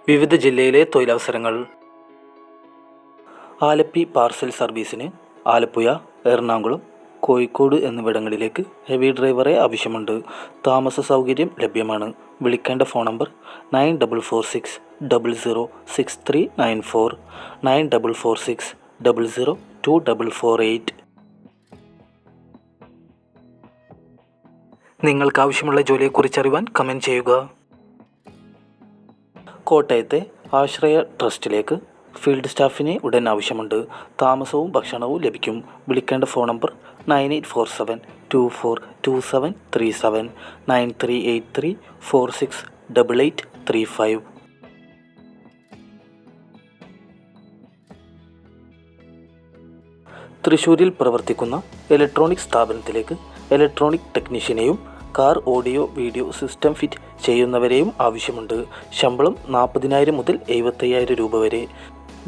വിവിധ ജില്ലയിലെ തൊഴിലവസരങ്ങൾ. ആലപ്പി പാർസൽ സർവീസിന് ആലപ്പുഴ, എറണാകുളം, കോഴിക്കോട് എന്നിവിടങ്ങളിലേക്ക് ഹെവി ഡ്രൈവറെ ആവശ്യമുണ്ട്. താമസ സൗകര്യം ലഭ്യമാണ്. വിളിക്കേണ്ട ഫോൺ നമ്പർ 9446006394, 9446002448. നിങ്ങൾക്കാവശ്യമുള്ള ജോലിയെക്കുറിച്ചറിയുവാൻ കമൻറ്റ് ചെയ്യുക. കോട്ടയത്തെ ആശ്രയ ട്രസ്റ്റിലേക്ക് ഫീൽഡ് സ്റ്റാഫിനെ ഉടൻ ആവശ്യമുണ്ട്. താമസവും ഭക്ഷണവും ലഭിക്കും. വിളിക്കേണ്ട ഫോൺ നമ്പർ 9847242737, 9383468835. തൃശ്ശൂരിൽ പ്രവർത്തിക്കുന്ന ഇലക്ട്രോണിക് സ്ഥാപനത്തിലേക്ക് ഇലക്ട്രോണിക് ടെക്നീഷ്യനെയും car audio video system fit ചെയ്യുന്നവരെയും ആവശ്യമുണ്ട്. ശമ്പളം 40,000 മുതൽ 75,000 രൂപ വരെ.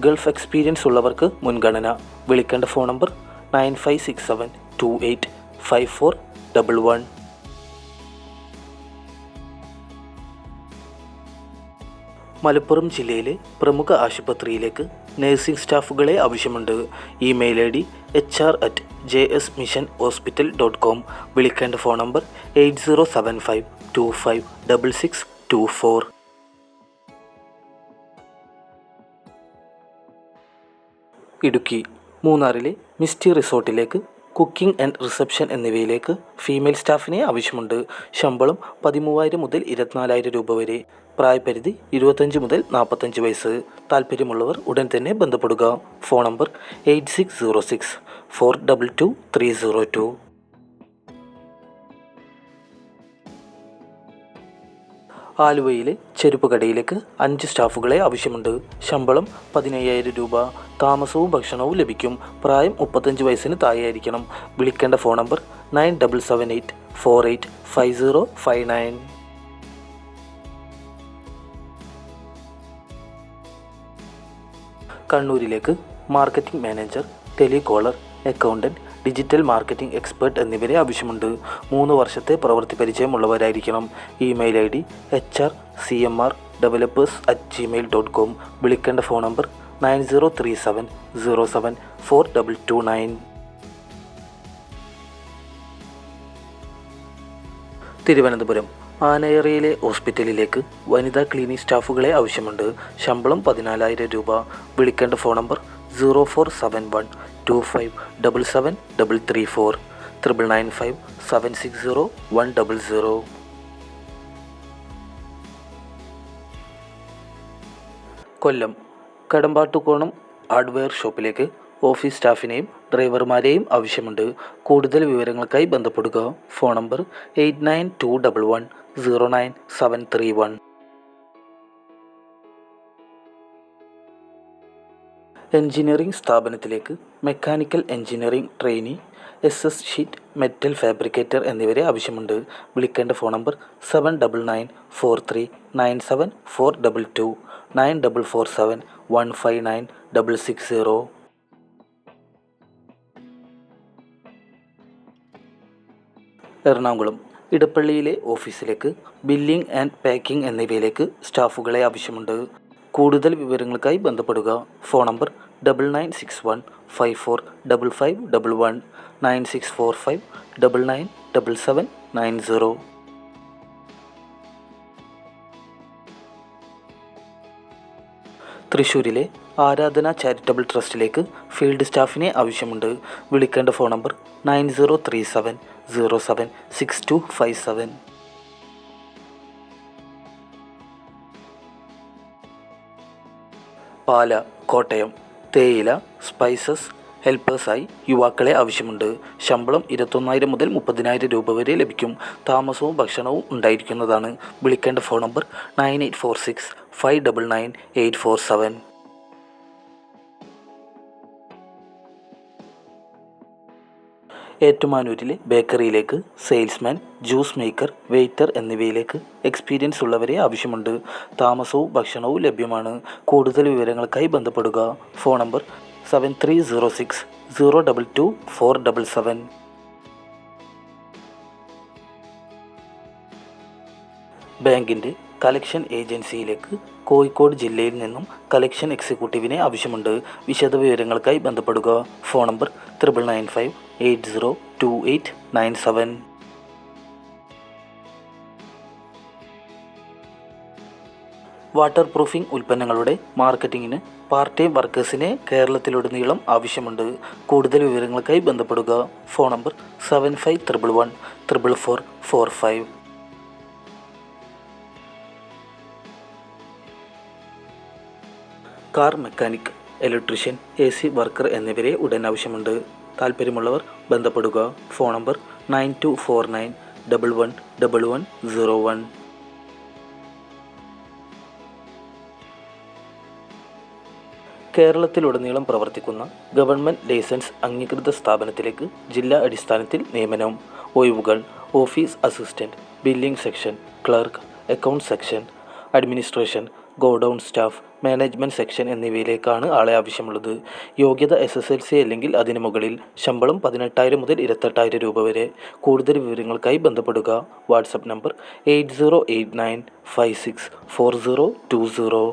ഗൾഫ് എക്സ്പീരിയൻസ് ഉള്ളവർക്ക് മുൻഗണന. വിളിക്കേണ്ട ഫോൺ നമ്പർ 9567285411. മലപ്പുറം ജില്ലയിലെ പ്രമുഖ ആശുപത്രിയിലേക്ക് നഴ്സിംഗ് സ്റ്റാഫുകളെ ആവശ്യമുണ്ട്. Email ID hr@jsmissionhospital.com. വിളിക്കേണ്ട ഫോൺ നമ്പർ 8075256624. ഇടുക്കി മൂന്നാറിലെ മിസ്റ്റി റിസോർട്ടിലേക്ക് കുക്കിംഗ് ആൻഡ് റിസപ്ഷൻ എന്നിവയിലേക്ക് ഫീമെയിൽ സ്റ്റാഫിനെ ആവശ്യമുണ്ട്. ശമ്പളം 13,000 മുതൽ 24,000 രൂപ വരെ. പ്രായപരിധി 25 മുതൽ 45 വയസ്സ്. താല്പര്യമുള്ളവർ ഉടൻ തന്നെ ബന്ധപ്പെടുക. Phone number 8606422302. ആലുവയിലെ ചെരുപ്പ് കടയിലേക്ക് 5 സ്റ്റാഫുകളെ ആവശ്യമുണ്ട്. ശമ്പളം 15,000 രൂപ. താമസവും ഭക്ഷണവും ലഭിക്കും. പ്രായം 35 വയസ്സിന് താഴെയായിരിക്കണം. വിളിക്കേണ്ട ഫോൺ നമ്പർ 9778485059. കണ്ണൂരിലേക്ക് marketing manager, telecaller, accountant, digital marketing expert എന്നിവരെ ആവശ്യമുണ്ട്. 3 വർഷത്തെ പ്രവൃത്തി പരിചയമുള്ളവരായിരിക്കണം. Email ID hrcmrdevelopers@gmail.com. വിളിക്കേണ്ട ഫോൺ നമ്പർ 9037074229. തിരുവനന്തപുരം ആനയറയിലെ ഹോസ്പിറ്റലിലേക്ക് വനിതാ ക്ലിനിക് സ്റ്റാഫുകളെ ആവശ്യമുണ്ട്. ശമ്പളം 14,000 രൂപ. വിളിക്കേണ്ട ഫോൺ നമ്പർ 0471257734, 995760 കൊല്ലം കടമ്പാട്ടുകോണം ഹാർഡ്വെയർ ഷോപ്പിലേക്ക് ഓഫീസ് സ്റ്റാഫിനെയും ഡ്രൈവർമാരെയും ആവശ്യമുണ്ട്. കൂടുതൽ വിവരങ്ങൾക്കായി ബന്ധപ്പെടുക. Phone number 8921109731. എഞ്ചിനീയറിംഗ് സ്ഥാപനത്തിലേക്ക് mechanical engineering trainee, SS sheet metal fabricator എന്നിവരെ ആവശ്യമുണ്ട്. വിളിക്കേണ്ട ഫോൺ നമ്പർ 7943974422, 9447159660. എറണാകുളം ഇടപ്പള്ളിയിലെ ഓഫീസിലേക്ക് ബില്ലിംഗ് ആൻഡ് പാക്കിംഗ് എന്നിവയിലേക്ക് സ്റ്റാഫുകളെ ആവശ്യമുണ്ട്. കൂടുതൽ വിവരങ്ങൾക്കായി ബന്ധപ്പെടുക. Phone number 9961545511, 9645997790. തൃശ്ശൂരിലെ ആരാധന ചാരിറ്റബിൾ ട്രസ്റ്റിലേക്ക് ഫീൽഡ് സ്റ്റാഫിനെ ആവശ്യമുണ്ട്. വിളിക്കേണ്ട ഫോൺ നമ്പർ 9037076257. പാല കോട്ടയം തേയില സ്പൈസസ് ഹെൽപ്പേഴ്സായി യുവാക്കളെ ആവശ്യമുണ്ട്. ശമ്പളം 21,000 മുതൽ 30,000 രൂപ വരെ ലഭിക്കും. താമസവും ഭക്ഷണവും ഉണ്ടായിരിക്കുന്നതാണ്. വിളിക്കേണ്ട ഫോൺ നമ്പർ 9846599847. ഏറ്റുമാനൂരിലെ ബേക്കറിയിലേക്ക് സെയിൽസ്മാൻ, ജ്യൂസ് മേക്കർ, വെയ്റ്റർ എന്നിവയിലേക്ക് എക്സ്പീരിയൻസ് ഉള്ളവരെ ആവശ്യമുണ്ട്. താമസവും ഭക്ഷണവും ലഭ്യമാണ്. കൂടുതൽ വിവരങ്ങൾക്കായി ബന്ധപ്പെടുക. Phone number 7306022477. ബാങ്കിൻ്റെ കളക്ഷൻ ഏജൻസിയിലേക്ക് കോഴിക്കോട് ജില്ലയിൽ നിന്നും കളക്ഷൻ എക്സിക്യൂട്ടീവിനെ ആവശ്യമുണ്ട്. വിശദവിവരങ്ങൾക്കായി ബന്ധപ്പെടുക. Phone number 9995802897. വാട്ടർ പ്രൂഫിംഗ് ഉൽപ്പന്നങ്ങളുടെ മാർക്കറ്റിംഗിന് പാർട്ട് ടൈം വർക്കേഴ്സിനെ കേരളത്തിലുടനീളം ആവശ്യമുണ്ട്. കൂടുതൽ വിവരങ്ങൾക്കായി ബന്ധപ്പെടുക. Phone number 7511444445. Car mechanic, electrician, AC worker എന്നിവരെ ഉടൻ ആവശ്യമുണ്ട്. താൽപ്പര്യമുള്ളവർ ബന്ധപ്പെടുക. Phone number 9249111101. കേരളത്തിലുടനീളം പ്രവർത്തിക്കുന്ന ഗവൺമെൻറ് ലൈസൻസ് അംഗീകൃത സ്ഥാപനത്തിലേക്ക് ജില്ലാ അടിസ്ഥാനത്തിൽ നിയമനം. ഒഴിവുകൾ: office assistant, billing section clerk, account section administration, godown staff, management section എന്നിവയിലേക്കാണ് ആളെ ആവശ്യമുള്ളത്. യോഗ്യത SSLC അല്ലെങ്കിൽ അതിന് മുകളിൽ. ശമ്പളം 18,000 മുതൽ 28,000 രൂപ വരെ. കൂടുതൽ വിവരങ്ങൾക്കായി ബന്ധപ്പെടുക. WhatsApp number 8089564020.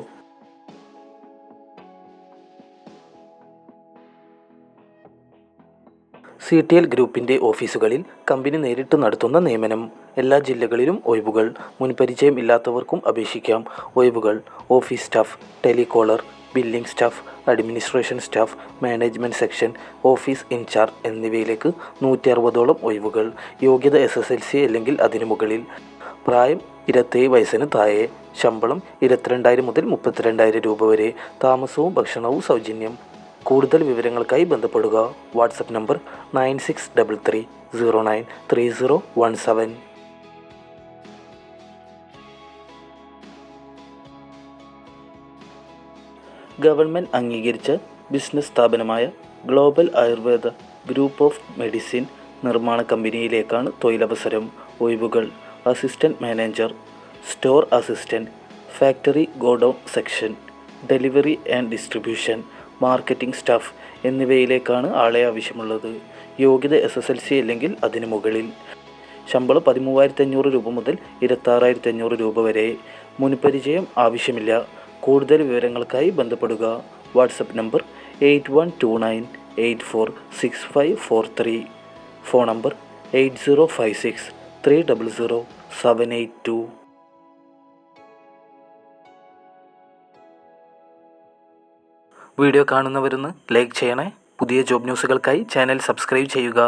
CTL ഗ്രൂപ്പിൻ്റെ ഓഫീസുകളിൽ കമ്പനി നേരിട്ട് നടത്തുന്ന നിയമനം. എല്ലാ ജില്ലകളിലും ഒഴിവുകൾ. മുൻപരിചയം ഇല്ലാത്തവർക്കും അപേക്ഷിക്കാം. ഒഴിവുകൾ: office staff, telecaller, billing staff, administration staff, management section, office incharge എന്നിവയിലേക്ക് 160ഓളം ഒഴിവുകൾ. യോഗ്യത SSLC അല്ലെങ്കിൽ അതിന് മുകളിൽ. പ്രായം 27 വയസ്സിന് താഴെ. ശമ്പളം 22,000 മുതൽ 32,000 രൂപ വരെ. താമസവും ഭക്ഷണവും സൗജന്യം. കൂടുതൽ വിവരങ്ങൾക്കായി ബന്ധപ്പെടുക. WhatsApp number 9633093017. ഗവൺമെൻറ് അംഗീകരിച്ച ബിസിനസ് സ്ഥാപനമായ global Ayurveda group of medicine നിർമ്മാണ കമ്പനിയിലേക്കാണ് തൊഴിലവസരം. ഒഴിവുകൾ: assistant manager, store assistant, factory godown section, delivery and distribution, marketing staff എന്നിവയിലേക്കാണ് ആളെ ആവശ്യമുള്ളത്. യോഗ്യത SSLC അല്ലെങ്കിൽ അതിന് മുകളിൽ. ശമ്പളം 13,500 രൂപ മുതൽ 26,500 രൂപ വരെ. മുൻപരിചയം ആവശ്യമില്ല. കൂടുതൽ വിവരങ്ങൾക്കായി ബന്ധപ്പെടുക. WhatsApp number 8129846543. Phone number 8056300782. Video കാണുന്നവരൊന്ന് ലൈക്ക് ചെയ്യണേ. പുതിയ ജോബ് ന്യൂസുകൾക്കായി ചാനൽ സബ്സ്ക്രൈബ് ചെയ്യുക.